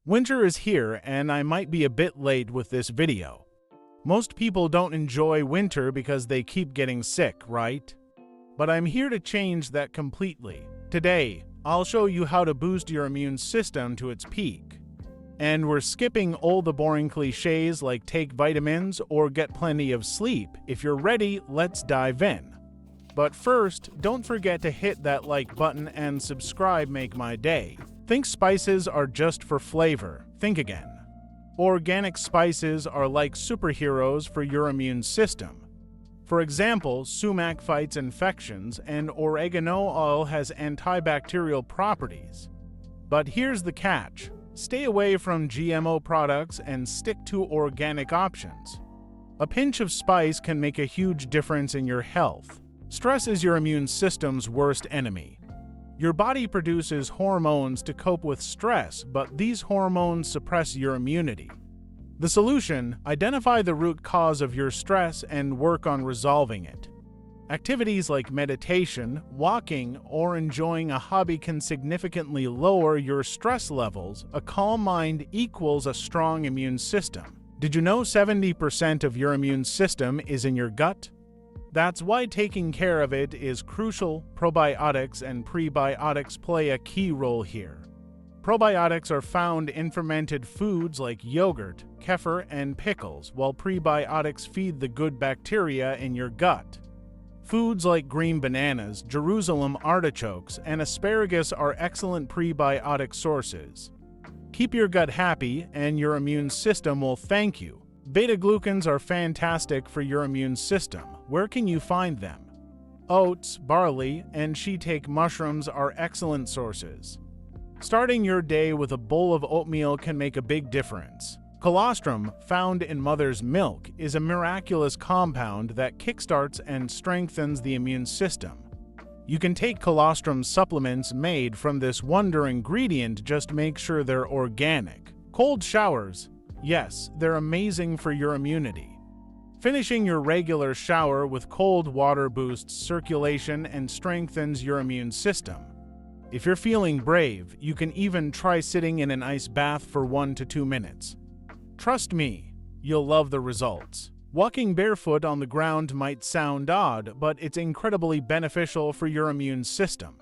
Winter is here and I might be a bit late with this video. Most people don't enjoy winter because they keep getting sick, right? But I'm here to change that completely. Today, I'll show you how to boost your immune system to its peak. And we're skipping all the boring cliches like take vitamins or get plenty of sleep. If you're ready, let's dive in. But first, don't forget to hit that like button and subscribe. Make my day. Think spices are just for flavor. Think again. Organic spices are like superheroes for your immune system. For example, sumac fights infections and oregano oil has antibacterial properties. But here's the catch. Stay away from GMO products and stick to organic options. A pinch of spice can make a huge difference in your health. Stress is your immune system's worst enemy. Your body produces hormones to cope with stress, but these hormones suppress your immunity. The solution: identify the root cause of your stress and work on resolving it. Activities like meditation, walking, or enjoying a hobby can significantly lower your stress levels. A calm mind equals a strong immune system. Did you know 70% of your immune system is in your gut? That's why taking care of it is crucial. Probiotics and prebiotics play a key role here. Probiotics are found in fermented foods like yogurt, kefir, and pickles, while prebiotics feed the good bacteria in your gut. Foods like green bananas, Jerusalem artichokes, and asparagus are excellent prebiotic sources. Keep your gut happy, and your immune system will thank you. Beta-glucans are fantastic for your immune system. Where can you find them? Oats, barley, and shiitake mushrooms are excellent sources. Starting your day with a bowl of oatmeal can make a big difference. Colostrum, found in mother's milk, is a miraculous compound that kickstarts and strengthens the immune system. You can take colostrum supplements made from this wonder ingredient, just make sure they're organic. Cold showers. Yes, they're amazing for your immunity. Finishing your regular shower with cold water boosts circulation and strengthens your immune system. If you're feeling brave, you can even try sitting in an ice bath for 1 to 2 minutes. Trust me, you'll love the results. Walking barefoot on the ground might sound odd, but it's incredibly beneficial for your immune system.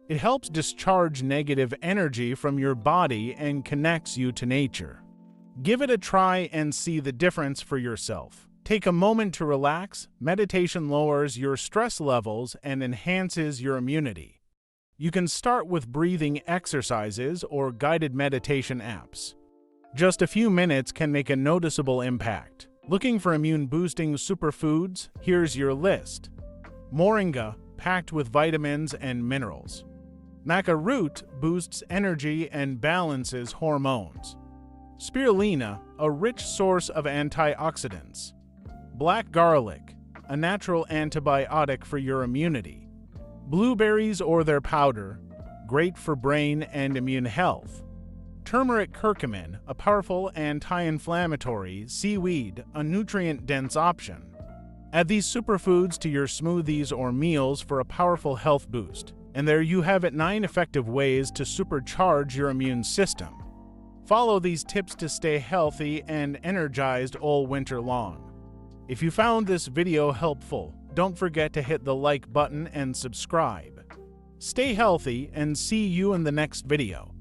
It helps discharge negative energy from your body and connects you to nature. Give it a try and see the difference for yourself. Take a moment to relax. Meditation lowers your stress levels and enhances your immunity. You can start with breathing exercises or guided meditation apps. Just a few minutes can make a noticeable impact. Looking for immune-boosting superfoods? Here's your list. Moringa, packed with vitamins and minerals. Maca root boosts energy and balances hormones. Spirulina, a rich source of antioxidants. Black garlic, a natural antibiotic for your immunity. Blueberries or their powder, great for brain and immune health. Turmeric curcumin, a powerful anti-inflammatory. Seaweed, a nutrient-dense option. Add these superfoods to your smoothies or meals for a powerful health boost. And there you have it, 9 effective ways to supercharge your immune system. Follow these tips to stay healthy and energized all winter long. If you found this video helpful, don't forget to hit the like button and subscribe. Stay healthy and see you in the next video.